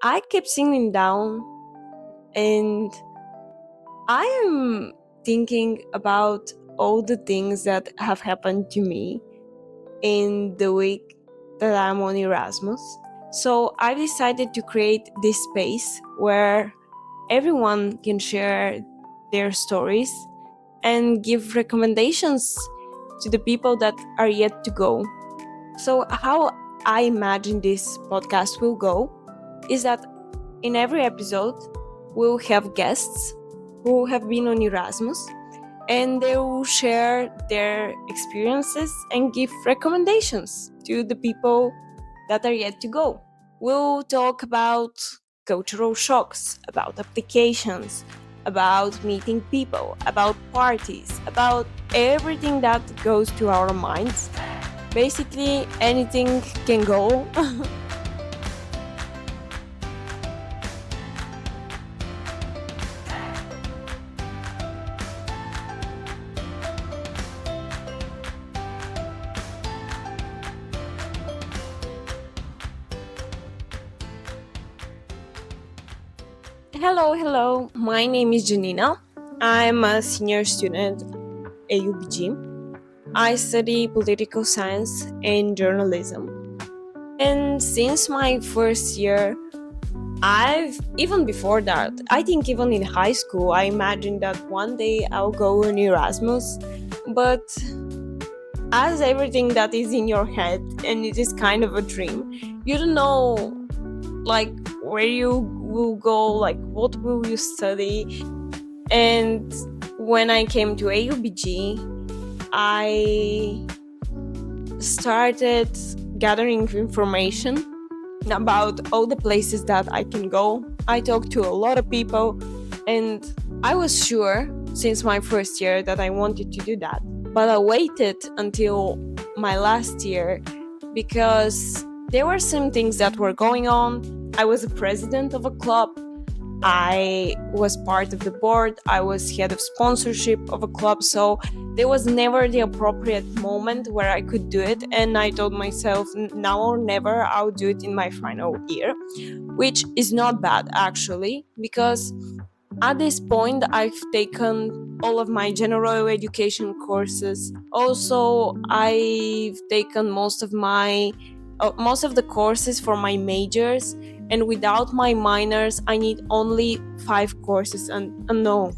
I kept sitting down and I am thinking about all the things that have happened to me in the week that I'm on Erasmus. So I decided to create this space where everyone can share their stories and give recommendations to the people that are yet to go. So, how I imagine this podcast will go is that in every episode, we'll have guests who have been on Erasmus and they will share their experiences and give recommendations to the people that are yet to go. We'll talk about cultural shocks, about applications, about meeting people, about parties, about everything that goes to our minds. Basically, anything can go. Hello. My name is Janina. I'm a senior student at UBG. I study political science and journalism. And since my first year, even before that, I think even in high school, I imagined that one day I'll go on Erasmus. But as everything that is in your head, and it is kind of a dream, you don't know like where you will go, like what will you study. And when I came to AUBG, I started gathering information about all the places that I can go. I talked to a lot of people and I was sure since my first year that I wanted to do that. But I waited until my last year because there were some things that were going on. I was a president of a club. I was part of the board. I was head of sponsorship of a club. So there was never the appropriate moment where I could do it. And I told myself, now or never, I'll do it in my final year, which is not bad actually, because at this point, I've taken all of my general education courses. Also, I've taken most of the courses for my majors, and without my minors, I need only 5 courses. And no,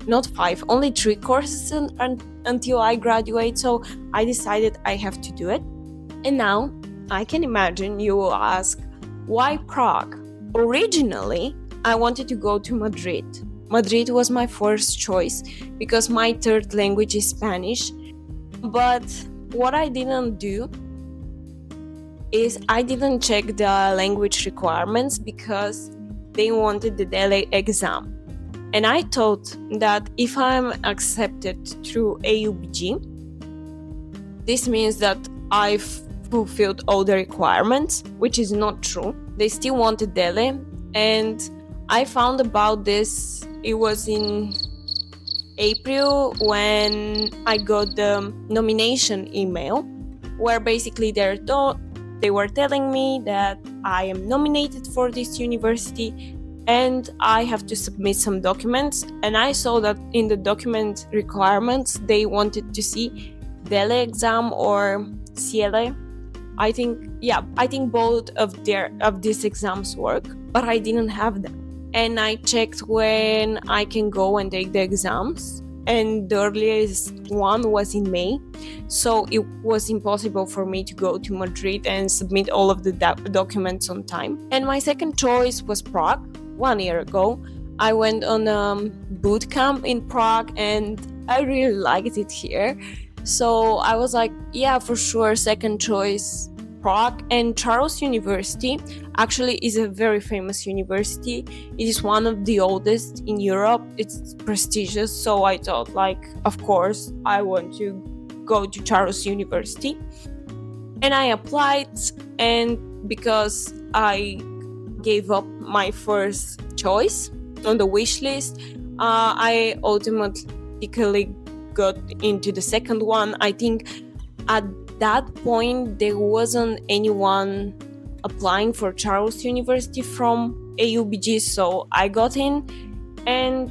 not 5, only 3 courses until I graduate. So I decided I have to do it. And now I can imagine you will ask, why Prague? Originally, I wanted to go to Madrid. Madrid was my first choice because my third language is Spanish. But what I didn't do is I didn't check the language requirements because they wanted the DELE exam. And I thought that if I'm accepted through AUBG, this means that I've fulfilled all the requirements, which is not true. They still wanted DELE, and I found about this, it was in April when I got the nomination email, where basically they were telling me that I am nominated for this university and I have to submit some documents. And I saw that in the document requirements, they wanted to see DELE exam or CLE. I think both of these exams work, but I didn't have them. And I checked when I can go and take the exams, and the earliest one was in May, so it was impossible for me to go to Madrid and submit all of the documents on time. And my second choice was Prague. 1 year ago, I went on a boot camp in Prague and I really liked it here. So I was like, yeah, for sure, second choice, Prague. And Charles University actually is a very famous university. It is one of the oldest in Europe. It's prestigious. So I thought, like, of course, I want to go to Charles University. And I applied, and because I gave up my first choice on the wish list, I automatically got into the second one. I think at that point there wasn't anyone applying for Charles University from AUBG, so I got in, and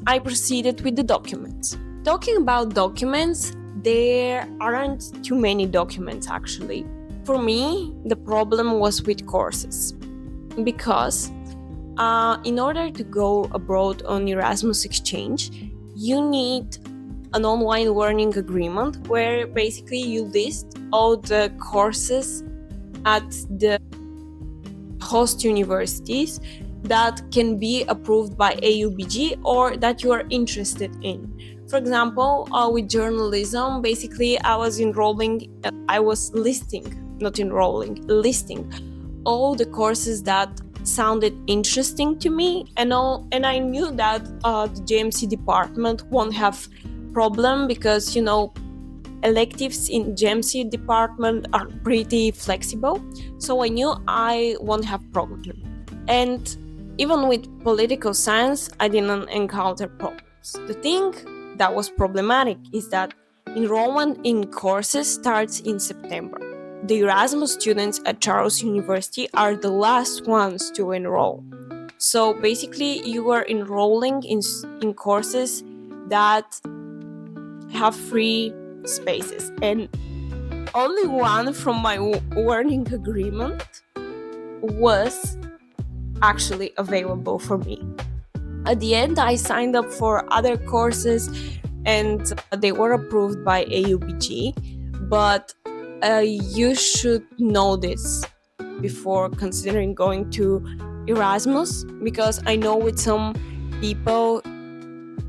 I proceeded with the documents. Talking about documents, there aren't too many documents actually. For me, the problem was with courses, because in order to go abroad on Erasmus exchange, you need an online learning agreement where basically you list all the courses at the host universities that can be approved by AUBG or that you are interested in. For example, with journalism, basically I was listing all the courses that sounded interesting to me, and I knew that the JMC department won't have problem, because electives in JMC department are pretty flexible, so I knew I won't have problem. And even with political science, I didn't encounter problems. The thing that was problematic is that enrollment in courses starts in September. The Erasmus students at Charles University are the last ones to enroll. So basically you are enrolling in courses that have free spaces, and only one from my learning agreement was actually available for me. At the end, I signed up for other courses and they were approved by AUBG, but you should know this before considering going to Erasmus, because I know with some people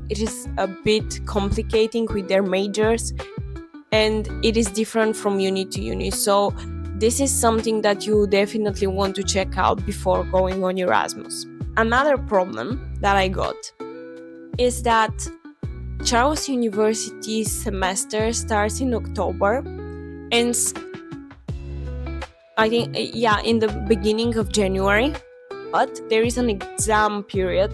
it is a bit complicating with their majors, and it is different from uni to uni. So this is something that you definitely want to check out before going on Erasmus. Another problem that I got is that Charles University's semester starts in October, and I think, in the beginning of January, but there is an exam period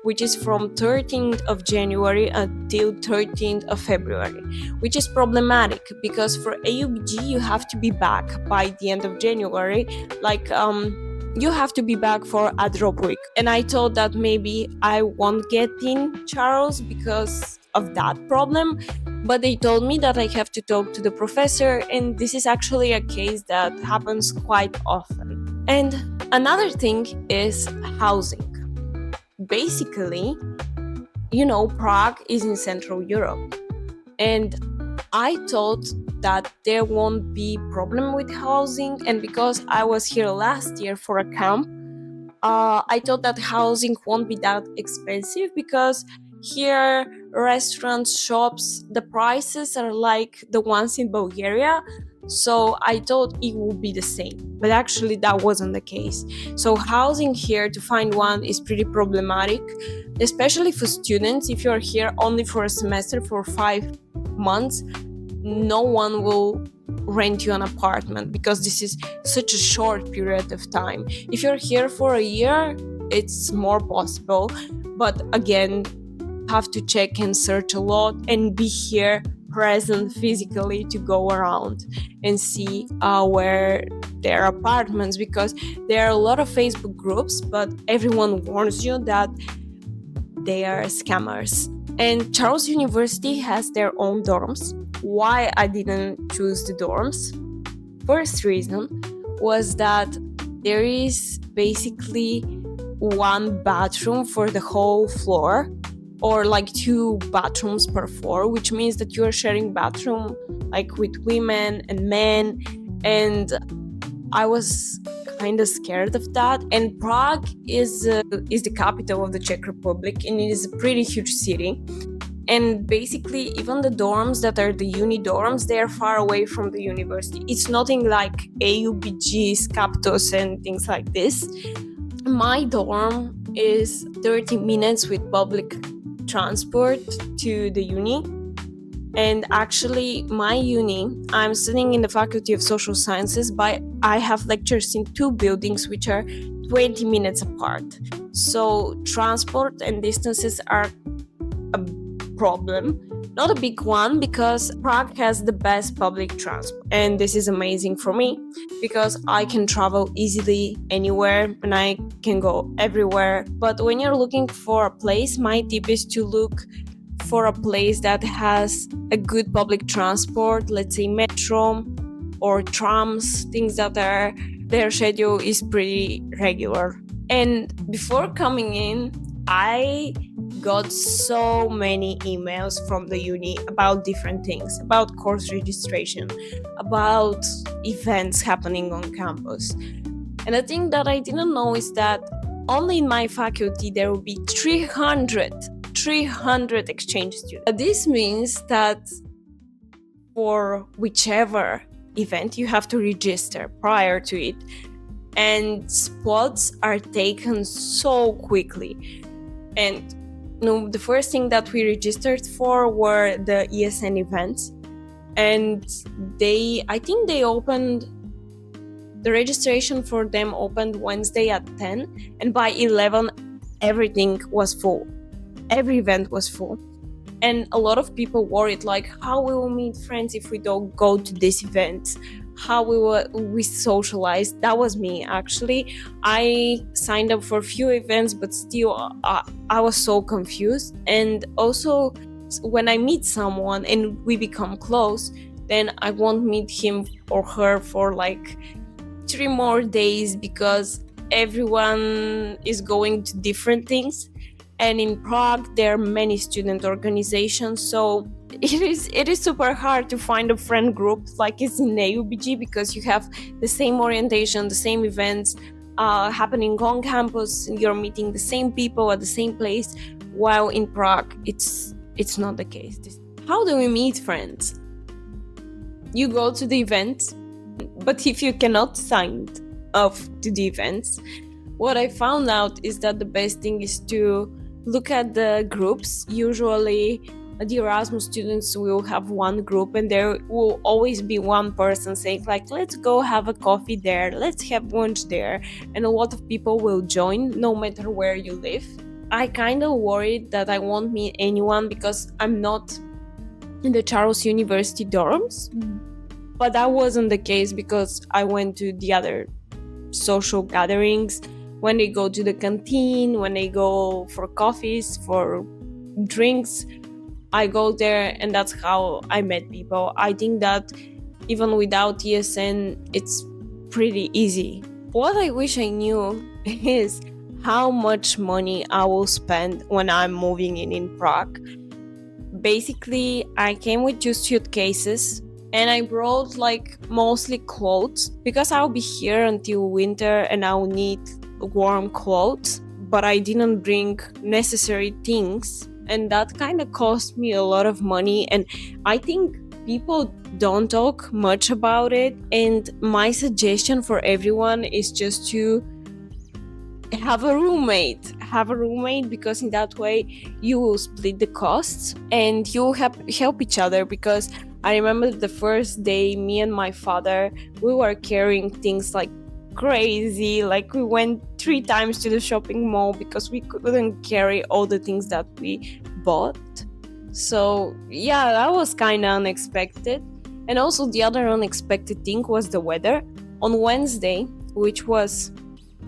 which is from 13th of January until 13th of February, which is problematic because for AUBG you have to be back by the end of January, you have to be back for a drop week. And I thought that maybe I won't get in Charles because of that problem, but they told me that I have to talk to the professor, and this is actually a case that happens quite often. And another thing is housing. Basically, Prague is in Central Europe, and I thought that there won't be problem with housing, and because I was here last year for a camp, I thought that housing won't be that expensive, because here restaurants, shops, the prices are like the ones in Bulgaria. So I thought it would be the same, but actually that wasn't the case. So housing here, to find one, is pretty problematic, especially for students. If you're here only for a semester, for 5 months, no one will rent you an apartment because this is such a short period of time. If you're here for a year, it's more possible, but again, have to check and search a lot and be here present physically to go around and see where there are apartments, because there are a lot of Facebook groups, but everyone warns you that they are scammers. And Charles University has their own dorms. Why I didn't choose the dorms? First reason was that there is basically one bathroom for the whole floor, or 2 bathrooms per floor, which means that you are sharing bathroom with women and men, and I was kind of scared of that. And Prague is the capital of the Czech Republic, and it is a pretty huge city, and basically even the dorms that are the uni dorms, they are far away from the university. It's nothing like AUBG's Captos and things like this. My dorm is 30 minutes with public transport to the uni, and actually my uni, I'm studying in the Faculty of Social Sciences, but I have lectures in 2 buildings which are 20 minutes apart. So transport and distances are a problem, Not a big one, because Prague has the best public transport. And this is amazing for me because I can travel easily anywhere and I can go everywhere. But when you're looking for a place, my tip is to look for a place that has a good public transport, let's say metro or trams, things that are their schedule is pretty regular. And before coming in, I got so many emails from the uni about different things, about course registration, about events happening on campus. And the thing that I didn't know is that only in my faculty there will be 300 exchange students. This means that for whichever event you have to register prior to it, and spots are taken so quickly. And the first thing that we registered for were the ESN events, and I think they opened, the registration for them opened Wednesday at 10, and by 11 everything was full. Every event was full. And a lot of people worried, like, how we will meet friends if we don't go to this event? How we socialize? That was me, actually. I signed up for a few events, but still I was so confused. And also, when I meet someone and we become close, then I won't meet him or her for like 3 more days because everyone is going to different things. And in Prague, there are many student organizations, so it is super hard to find a friend group like it's in AUBG, because you have the same orientation, the same events happening on campus, you're meeting the same people at the same place, while in Prague, it's not the case. How do we meet friends? You go to the event, but if you cannot sign up to the events, what I found out is that the best thing is to look at the groups. Usually the Erasmus students will have one group, and there will always be one person saying like, let's go have a coffee there, let's have lunch there, and a lot of people will join no matter where you live. I kind of worried that I won't meet anyone because I'm not in the Charles University dorms, but that wasn't the case because I went to the other social gatherings. When they go to the canteen, when they go for coffees, for drinks, I go there, and that's how I met people. I think that even without ESN, it's pretty easy. What I wish I knew is how much money I will spend when I'm moving in Prague. Basically, I came with 2 suitcases, and I brought like mostly clothes because I'll be here until winter and I'll need warm clothes, but I didn't bring necessary things, and that kind of cost me a lot of money. And I think people don't talk much about it, and my suggestion for everyone is just to have a roommate, because in that way you will split the costs and you will help each other. Because I remember the first day, me and my father, we were carrying things like crazy. Like, we went 3 times to the shopping mall because we couldn't carry all the things that we bought. So yeah, that was kind of unexpected. And also the other unexpected thing was the weather. On Wednesday, which was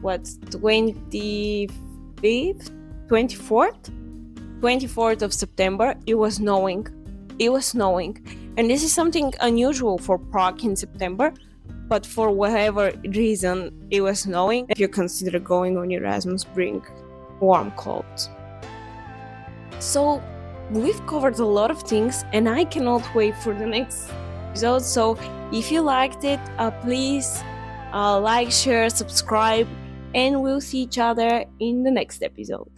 24th of September, it was snowing. And this is something unusual for Prague in September. But for whatever reason, it was snowing. If you consider going on Erasmus, bring warm clothes. So we've covered a lot of things, and I cannot wait for the next episode. So if you liked it, please like, share, subscribe, and we'll see each other in the next episode.